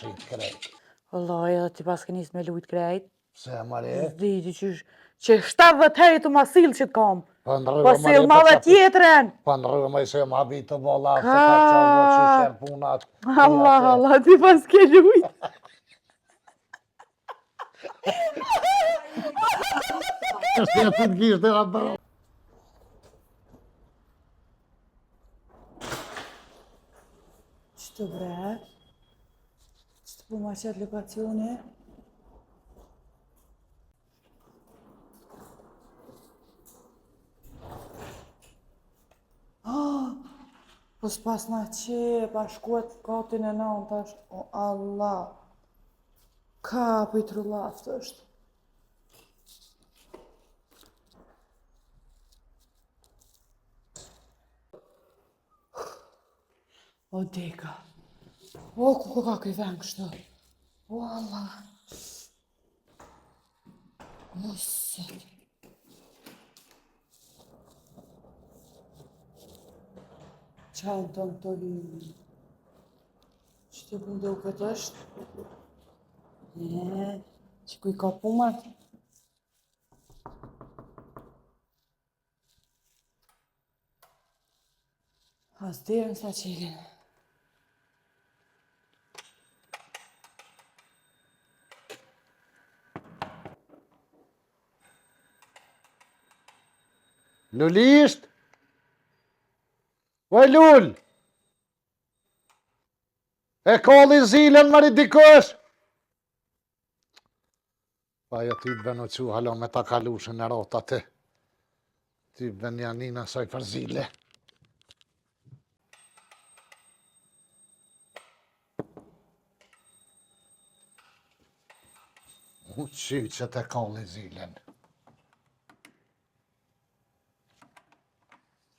shit krejt. Vallaj, edhe ti pas ke nis me lujt krejt. Se mare? Zditi që 70 herë të ma sill që t'kam. Po Po sill ma dhe tjetërën. Po ndrëve me se më habit të bolla, se Ka. ka që vë që shërë punat. Allah, ti pas ke lujt. Është e të t'gjishtë e atë. Qëtë bre? Qëtë po ma qëtë lokacioni? Po s'pas na qe, pa shkuat katin e nanë tash. O Allah. Ka për i trullaft është. O deka. O, ku ka këj vend kështu. O Allah. Nësët. Qanë tonë të vinë. Që të pëndu këtë është? Që kuj ka pumat? As derën sa qelin. Lulisht? Oj lull! E kolli zilen mëri dikosh? Pa jo ty të bënë që halo me ta kalushën e rota të. Ty bënë janina saj për zile. U qy që te kolli zilen.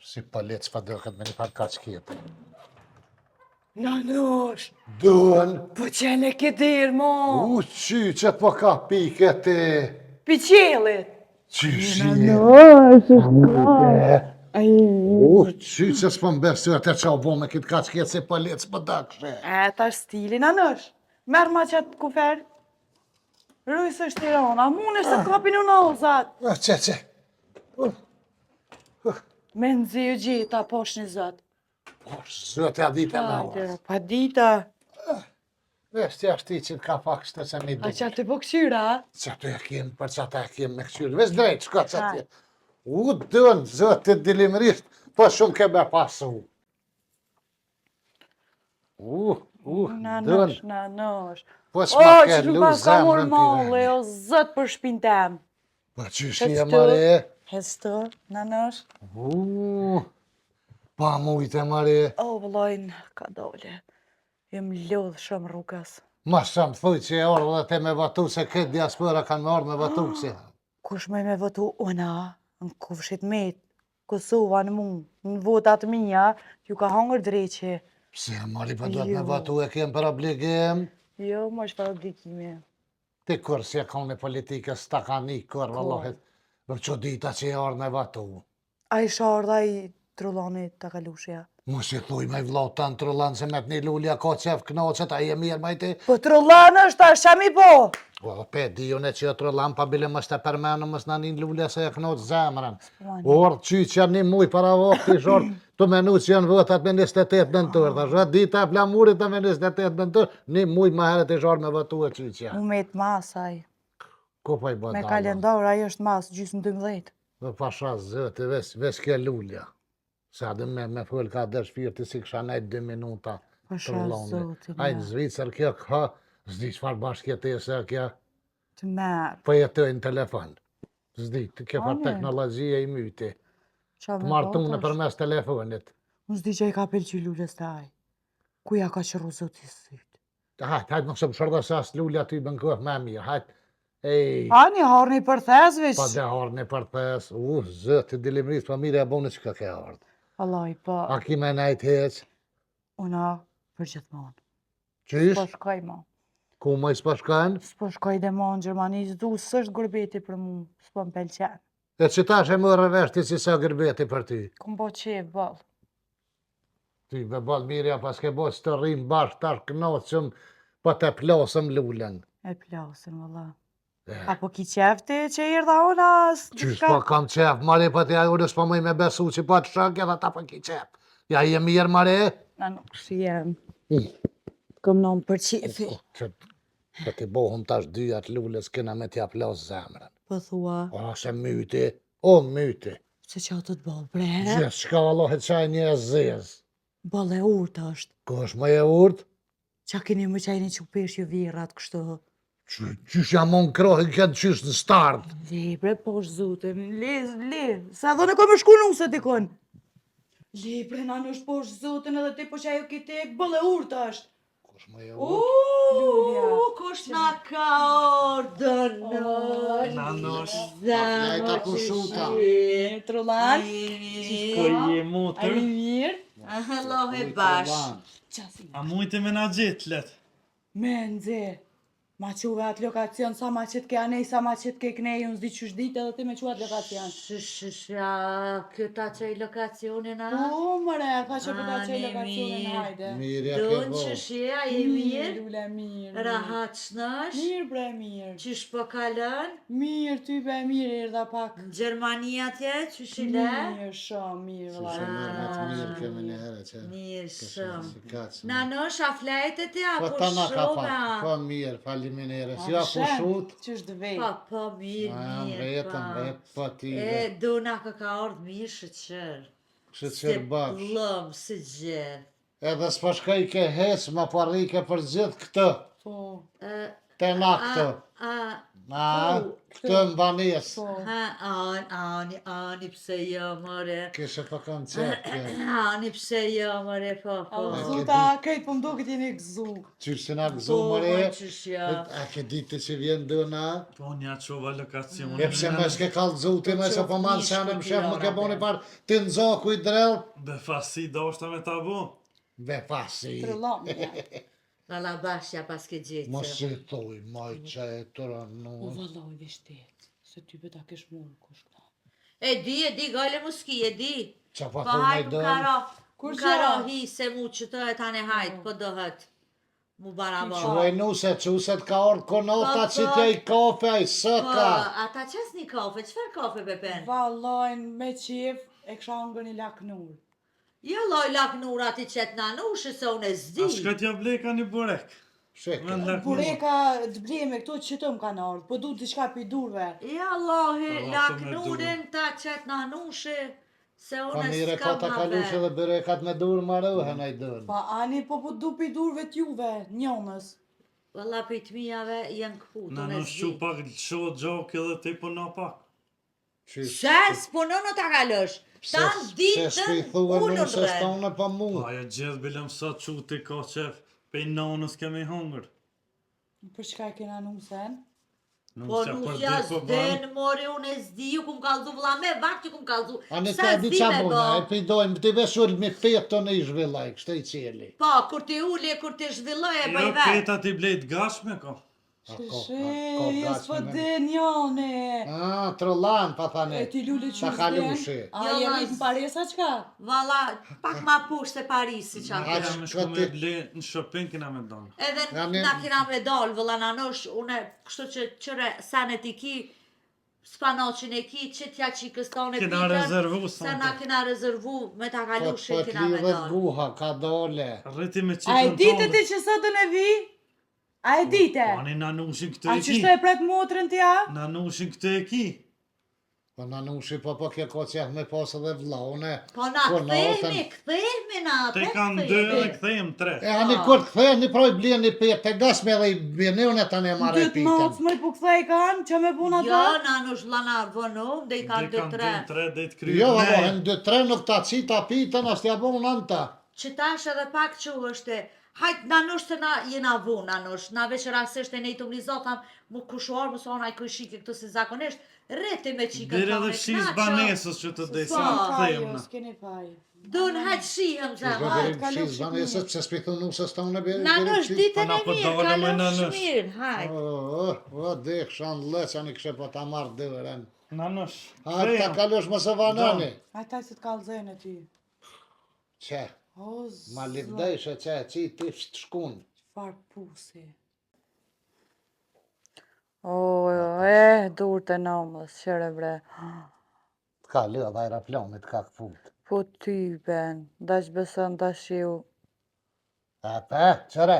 Si pëllet s'pa dëket me një par ka qkjetë. Nanosh! Duen! Po qene ke dirë, mo! U qy që po ka pike ti. Piqelit! Qyshje! Nanosh, është U qy që s'pëm besu atë që o bo me kitë ka qkjetë si pëllet s'pa dëkshe. ta është stili, Nanosh. Merë ma qatë kufer. Rujës është Tirana, mune se kapin u nalzat. Që. Me nëzirë gjeta, posh një zot. Zëtë a dita me uas. Pa dita. Vesh tja shti që ka pak shtë që një A dukë. që të po këshyra? Që ato e kemë, për që ato e kemë me këshyrë. Vesh drejt, shka që atje. U dënë, zëtë dilimrisht, po shumë ke me pasu. Nanosh, dënë. Nanosh. Po O, s'ma ke që nuk lu pas ka mor zemrën malle, t'i o zët për shpin tem. Po qyshje mare. Hesto, Nanosh. Pa mujtë e mare. O, vëllojnë, ka dole. Jem lodhë shumë rrugës. Ma shumë thuj që e orë dhe te me vatu se këtë diaspora kanë me orë me vatu kësi. Kush me votu una, në kufshit met, Kosova në mu, në votat mija, ju ka hangër dreqe. Pse, mari për duhet me vatu e kemë për obligim. Jo, më është për obligime. Ti kur si e ka në politikës ta ka një kur, vëllohit, për që dita që e orë me vatu. A i shardha i trullanit të kalushja. Mos i thuj me vlau të në trullan se me të një lullja ka qef knoqet, a i e mirë majti. Po trullan është, a shami po? O, pe, dijune që jo trullan, pa bile mës të përmenë, mës në një lullja se e knoq zemrën. Orë, që janë një muj para vakti shorë, të menu që janë votat me 28 nëntur, dhe shë dita e flamurit me 28 nëntur, një muj ma heret i shorë me votu e që janë. Mu me të masaj. Ku pa i bëta? Me kalendar, ajo është mas, gjysë në 12. Dhe pasha zëti, vesh kje lullja. Sa dhe me full ka dhe shpirti si kësha nejt 2 minuta trullonit. A i në Zvicër kjo ka, zdi qëfar bashkjetese kjo. Të merë. Po jetoj në telefon. Zdi, të kjo par teknologjia i myti. Të martune për mes telefonit. Unë zdi që i ka pelqy lullës të aj. Kuja ka qërru zotis sytë. Hajt, më shumë shërdo se as lullja ty bënkoh me mirë. Hajt, ej. A një harë një përthes, vish? Pa dhe harë një përthes. Zëtë, dilimris, pa mire e bone që ka ke ardhë. Allah i pa. A ki me nejt heq? Una për gjithmonë. Qysh? S'po shkoj ma. Ku më i s'po shkojnë? S'po shkoj dhe ma në Gjermani, zdu s'është gurbeti për mu, s'po më pelqen. E që ta shë më rëveshti si sa gërbeti për ty? Kom bo qef, bal. Ty be bal mirja pas ke bo që të rrim bashkë tash kënoqëm Po të plasëm lullën. E plasën, valla. Apo ki qefti që i erdha ona? Qysh po kam qef, mare, po t'ja unë s'po mëj me besu që po të shënke dhe ta po ki qef. Ja je mirë, mare? Na nuk shiem. Kom non për qefi. Po t'i bohëm tash dyjat lullës, këna me t'ja plas zemrën. Po thua, O, se myti, o myti. se që ato të bol bre. Gjithë shka Allahet qaj një e zez. Bol e urt është. Ko është më e urt? Qa keni më qajni që pesh ju virat kështu? Qysh jam on krohin këtë qysh në start? Le bre, po zotën, le. Sa dhone ko më shku nuse t'i kon. Le bre, na në është po zotën edhe ti po që ajo kite bol e urt është. Ko është më e urt? Lulja. Kush na ka ordën? Nanosh, Jajta kushuta. Trullan. ko je motër? Ai mirë. Allah e bash. Qasi. A mujtë me na gjitë let? Me nxe. Ma quve atë lokacion, sa ma qëtë ke anej, sa ma qëtë ke knej, unë zdi qysh ditë edhe ti me quat lokacion. Shësha, këta qëj lokacionin a? Po, mëre, tha që përta qëj ne lokacionin, mirë. hajde. Mirë ja ke Donë bo. qëshia e mirë? Lule, mirë. Rahat shnash? Mirë, bre, mirë. Qysh po kalën? Mirë, ty be mirë, erdha pak. Në Gjermania tje, qysh i le? Mirë, shumë, mirë, Se valla. mërë me të mirë kemi një herë që. Mirë shumë. Kaqë. Nanosh, a flejtet e Po apo ta na ka shova? pak, po mirë, faliminere. Si ja pushut? Qysh dë vej. Po, mirë, mirë, Vetëm, po ti. E, do na ka ordë mirë shëqër. Kështë qërë baksh. plëm, si gjithë. Edhe s'po shkaj ke hes, ma parike për gjithë këtë. Po, Te na këtë. Na, këtë më banes. po. Ani pse jo, more. Kishe po kam qepke. Ani pse jo, more, po. A zuta, kejtë po mdo këtë jeni gëzu. Qyrë si na gëzu Po, mëre. qysh jo. A ke ditë që vjen dëna? Po nja qova lokacion. E pse me s'ke kallëzu ti me se po manë shenë më shef më ke boni par ti në zoku i drell. Be fasi do është me tabu. Be pasi. Trëllam, ja. Lala bashja pas ke gjithë. Mos si thuj, moj që e tëra Po, nu. valloj, vishtet. Se ty beta kesh mund kush këta. E di, gale muski, e di. Qa pa Po thuj me hajt më dënë? karo. Kur Më karo qa? hi se mu që të e tane hajt, po dohet. Mu barabo. Quaj nuse, quset ka orë konota Po, që po. tja i kafe, a i Po, sëka. ata qes një kafe, qëfar kafe bepen? Vallojn me qef, e kësha unë një laknur. Ja loj laknura ti qet nanushë se unë e zdi. A shka t'ja bleka një burek? Sheke. Me laknur. Bureka të bleme këto që të më kanë ardhë, po du të shka pi durve. Ja lohi Po, laknurin ta qet nanushë se Pa unë mire ka s'kam ta kalushe dhe berekat me dur marohen a i dënë. Pa ani po du pi durve t'juve, njonës. Valla për të mijave janë këput, unë e Nanosh që zdi. pak qo gjok edhe ti po na pak. Ses, po në ta kalosh. Tan Se ditën s'pi thua unë nuk se rren. stone pa mu. Po ajo gjithë bilem sa që ti ka qef. Pe i nonës kemi hongër. Për shka e kena nusen? Nuk Po se për nusja dit po ban. s'den, mori unë e zdi, ju kum kalzu vëlla me vakt, ju kum kalzu. Ani Sa ta di zdi qa me buna, e bo? pidojmë, ti vesull me fetë në i zhvillaj, kështë i cili. Po, kur ti uli, kur ti zhvilloj e Jo bëj vetë. këta ti blejt gashme ka. Jes po de njone. Trollan, pa thane. E ti lulli Ta që kalushi. A Jo, je mas- rrit në Parisa qka? Valla, pak ma push se Parisi qa Aq, kërë. Kena me shku shko me ti- ble në shopping kena me donë. Edhe Ja, ne- na kena me dal, vëlla nanosh, une, kështu që qëre sanet i ki, spanocin e ki, që t'ja qikës tone Kena rezervu se sonte. na kena rezervu me ta Po kalushe të kena me lidhet dal. guha, ka dole. Rriti me A e qikën ditë ti tonë. që sotën e vi? A e dite? Po ani nanushin këtë A e që ki. shto e prek motrën tja? Nanushin këtë e ki. Po na nushi, po ke ko qef me pas edhe vlaune. Po na Po, kthehemi na, Te pe kanë dy kthehemi. dhe këthejmë tre. E ani kur të kthehen, një proj blien një petë, te gasme dhe i bjene unë ta ne marre Dytë pitën. mocë më i po kthej kanë, që me puna Jo, ta? nanush lana vënu, dhe i kanë Dhe dy kanë tre. dy tre dhe të kryet Jo, ne. abohen 2-3 nuk ta cita pitën, as t'ja bon anta. Që tash edhe pak që është, hajt nanush se na jena vu nanush, na veç rasisht e nejtum një zotam, mu kushuar, mu sonaj këshike këtu si zakonisht, rreti me qikën Dire tone, dhe fshiz banesës që të desa Po. të S'keni këthejmë faj, na. s'keni faj. Dun hajt shihem Shko zemë, gërim hajt. kalu shiz, banesës, shqipnirë. pse s'pi thunë se s'ta unë beri. Nanush ditën Po e na po mirë, dalëm me kalon nanush. shmirë, hajt. O, dhe kshan lëq, ani kështë po ta marrë dërën. Nanush. Hajtë ta këthejmë. kalush më së vanani. Hajtë taj se t'kallë zëjnë e ty. Që, O, ma zë, livdejshë që e qi ti shkun. Çfarë pusi. O, dur të namës, qëre bre. Ka lëdha ajra plomit, ka këput. Po ty, ben, dash beson, dash ju. Qëre,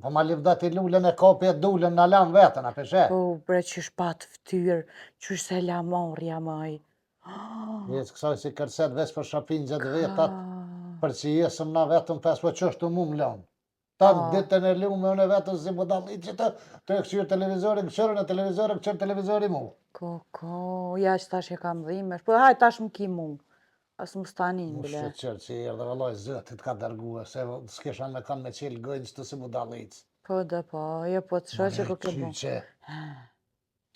po ma livdat i lullën e kopje dullën në lam vetën, a peshe? Po, bre, qysh pat ftyrë, qysh se la marja maj. Jesë kësaj si kërset veç për shapingjet vetat, për që jesëm na vetëm pes, po qështu mu më lonë. Tanë ditën e lume, unë e vetën si më dalë, i që të këqyrë televizorin, këqyrën e televizorin, këqyrë televizorin mu. Ja që tash e kam dhimesh, po haj tash më ki mu. Asë më stanin, Më bile. shqyrë që i erdhe vëlloj zëtit ka dërguë, se s'kisha me kanë me qilë gëjnë që të si më dalë icë. Po dhe po, jo po të shoqe ko ke bu. Qyqe,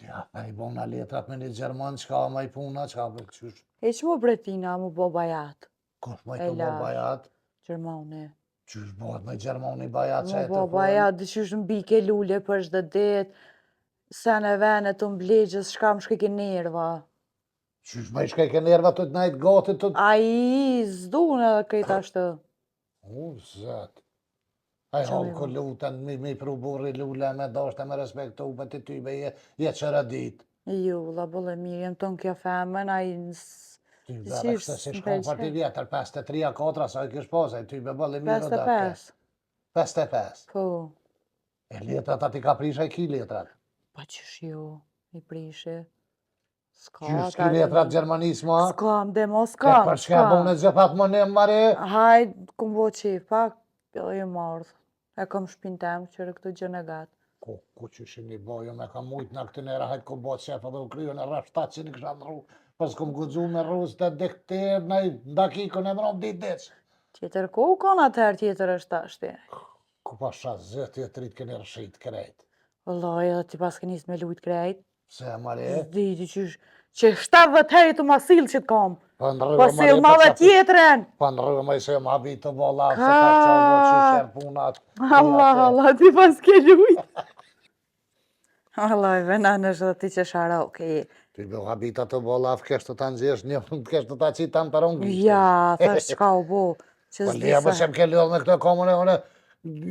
ja, me i bona letrat me një Gjerman, qka ma i puna, qka për këqysh. E që mu bretina, mu bo bajat, Kosh ma i të bo bajat, Gjermani. qysh bëhet me Gjermani bajat, që Mu e të bo bajat, dhe qysh në bike lulle për shdhe dit, sen e vene të mblegjës, shka më shke ke nerva. Qysh ma i shkej ke nerva të të najtë gati të... A i zdune dhe krejt ashtë. Zet. Aj halë ko lutën, mi pru burri lulle me dashte me respektu, për të ty be je qëra dit. Jo, la bolle mirë, jem tonë kjo femen, a i Ty bërë kështë si shkon për ti vjetër, 53-4, sa i kish pasaj, ty be bolle mirë dhe 55. 55. Po. E letrat ati ka prisha i ki letrat. Pa qësh jo, i prishi. Qysh ki letrat Gjermanis ma? S'kam, dhe mo s'kam. Për shka bune gjithat më ne mare? Hajt, kum bo qif, pak, edhe ju mardh. E kam shpin tem, qërë këtë gjë në gatë. Ku qysh i një bojo me ka mujt në këtë nera, hajt ku bo qef edhe u kryo në raftat që një kësha në ru. Pas kum gudzu me rruz të dikter, në i ndakikon e mërëm dit diq. Tjetër ku u kon atëher tjetër është ashti? Ku pa shazë, të jetë rritë këni rëshit krejt. Vëllaj, edhe ti pas kënis me lujt krejt. Se mare? Zditi që 70 heri të masil që t'kam. Po Po sil ma dhe tjetëren. Po në rrë me i se ma bitë të vola, se ka qa vo që shërë punat. Allah, ti pas ke lujt. Allah, vena nështë dhe ti që shara, okej. Ty be habita të vola, kështë të të nëzjesh një, kështë të të qitë tanë për ongë. Ja, thash qka u bo. Po lija më që më ke lëllë me këtë komune, one,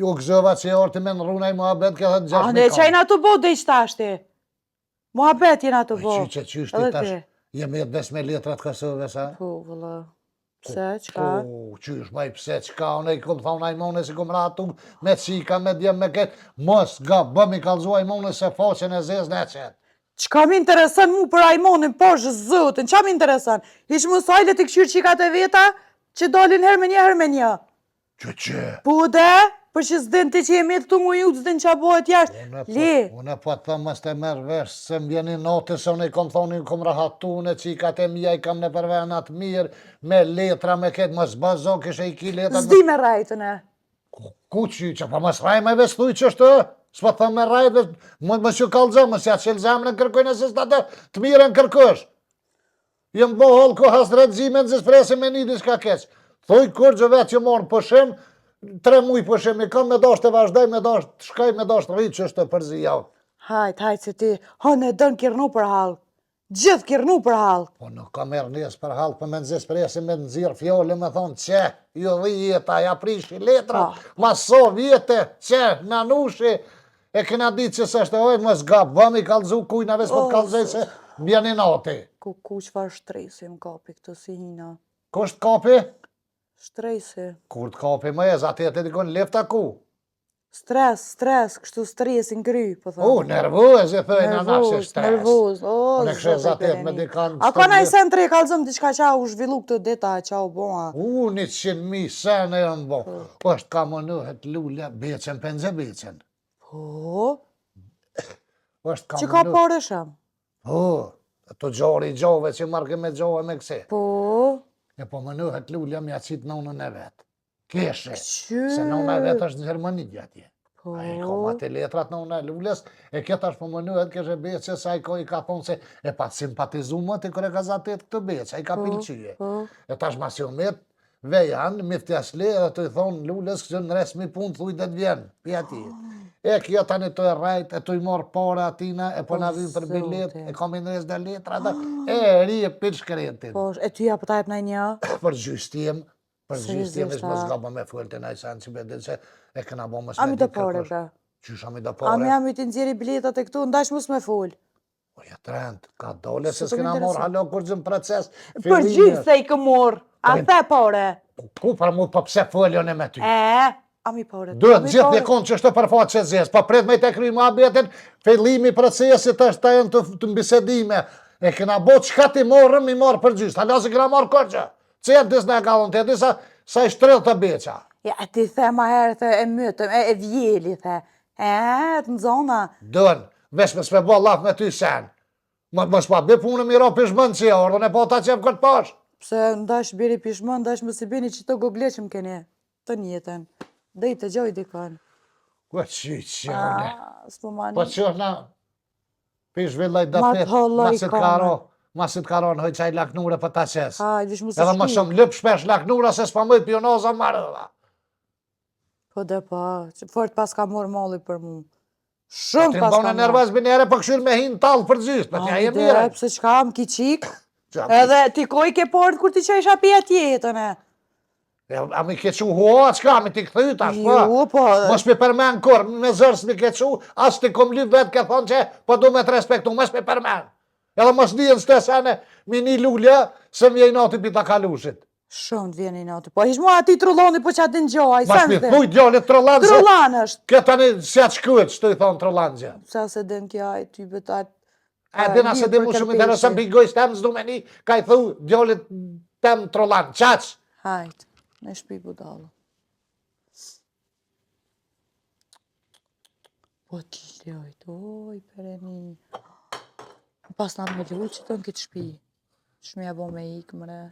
ju gëzëva që e orë të me në rruna i muhabet, këtë të gjesh me Ne qajna të bo dhe i qtashti. Muhabet jena të bo. Qyqe qyshti tash, jemi e bes me letrat Kosovës, sa? Po, vëlla. Pse, qka? Po, qysh ma i pse, qka, une i kom thonë ajmone si kom ratu me qika, me djem, me ketë, mos ga, bëm i kalzu ajmone se faqen e zez në qetë. Qka mi interesën mu për ajmonin, po zëtën, qa mi interesën? Ishë mu sajlet i këshyrë qikat e veta, që dalin her me një. Qyqe. Po dhe, për që zdin ti që jemi të të mu ju, zdin qa bojët jashtë. Li. Une po të thëmë mështë e merë vesh, se mbjeni notë, se une i kom thonë, i kom rahatu, në qikat e mija, i kam në përvenat mirë, me letra, me ketë, mos bazo, kështë i ki letra. Zdi me rajtën e. Ku qyqe, pa mos raj me vestuj që shtë, s'pa thëmë me rajtë, mos që kalëzëm, mos ja qëllë zemë në kërkojnë, se s'ta të mire në kërkosh. Jem bo holë ko hasretzime në zispresi me një diska keqë. Thuj kur gjë vetë që morën pëshim, 3 muj pëshim i kam, me dasht të vazhdoj, me dasht të shkaj, me dasht të rritë që është të përzi javë. Hajt, se ti, hënë e dënë kirnu për halë. Gjithë kirnu për halë. Po nuk ka merë njës për halë, për me nëzispresi me nëzirë fjole, me thonë që, ju dhi jeta, ja prishi letra, ma so vjetë, që, nanushi, e këna ditë që së është e ojë, mos gabë, vëm i kalzu kujna, ves për të kalzej se bjeni nati. Ku qëfar shtresi më kapi këtë si hina? Kusht kapi? Shtresi. Kur të kapi më e, zati e të dikon lefta ku? Stres, kështu stresin kry, po thonë. Nervoz, e thëjnë anashe stres. Nervoz, Unë e kështë zatet me dikan... A ka na i sen të re kalzëm diçka qa u zhvillu këtë dita, qa u boha? 100.000 sene e më bo. është ka më nëhet lullja, beqen, penze beqen. Po? është ka Që më ka nëhet. parë shëm? Po, të gjori gjove që marke me gjove me këse. Po? E po më nëhet lullja mja qitë nonën e vetë. Keshe. Që? Se nona e vetë është në Gjermani atje. Po? A i ka ma të letrat nona e lullës, e këtë është po më nëhet kështë beqe, se a i ka thonë se e pa të simpatizu më të kërë ka zatet këtë beqe, a i ka pilqyje. E tash mas jo met, vejan, miftjasle, dhe të i thonë lullës, kështë në resmi punë, thuj dhe të vjenë, pi ati. E kjo tani të e rajt, e të i morë pare atina, e po na vim për bilet, e kam i nëres dhe letra, e ri e për shkretin. Po, e ty ja për tajp në një? Për gjystjem, për gjystjem, ishë më zgaba me full të najsanë që bedin se e këna bo më A mi të pare, bre? Qysha mi da A pare? mi jam i të nxjeri biletat e këtu, ndash mus me fol. O ja trend, ka dole se S'u s'kena m'intereson. morë halo kur gjë në proces. Për gjithë se i këmor, a the pare. Ku për mu, po pse foljon e me ty? A mi pare. Duhet gjithë një konë që është të përfaqë që zjesë, po pret me i të kry më abetin, fillimi procesit është të jenë të mbisedime. E këna bo qka ti morëm, i morë për gjysë, hala se këna morë kërgjë. Që jetë disë në galon të jetë, sa i shtrell të beqa. Ja, ti the ma herë the e mytëm, e vjeli the. Të nëzona. Dën, vesh me s'me bo laf me ty sen. Më s'pa be punë miro pishmën që ordën e po ta qep këtë pash. Pse ndash biri pishmën, ndash më si bini që të gogleqëm keni të njetën. Dhe i të gjoj dikon. Ku që jone. S'po mani. Po që na pish villaj da Ma pet, të holloj masit karo në hoj qaj laknure për ta qes. Hajde, vish mu se Edhe më shpi. shumë lëp shpesh laknura se s'pa mëjt pionoza marrëva. Po dhe pa, që fort pas ka morë molli për mu. Shumë Ti pas më ka bënë morë. nervaz binere për këshyr me hinë talë për gjysë, për t'ja jem mire. Pse qka më ki qik. Edhe ti koj ke portë kur ti që isha pia tjetën e. A mi ke qu hoa, qka mi ti këthy tash, po? Jo, po. Mos mi përmen kur, me zërës mi ke qu, as ti kom lyp vetë ke thonë që po du me të respektu, mos mi përmen. Edhe mos dijen s'te sene, mi një lullja, se mi e i nati pita kalushit. Shumë të vjen i natë. Po ish mua ati trulloni po që atë në gjoj. Mas mi thuj djallit trollan se... Trullan është. Këtë tani se atë shkyt, që të i thonë trollan gjë. Sa se den kja i ty betat. E dina se di mu shumë interesën për i gojës tem, zdu me një, ka i thuj djallit tem trollan, qaq. Hajt, në shpi budalë. Po të ljojt, oj, pereni. Pas në me ljullë që të në këtë shpi. Shmija bo me ikë, mëre.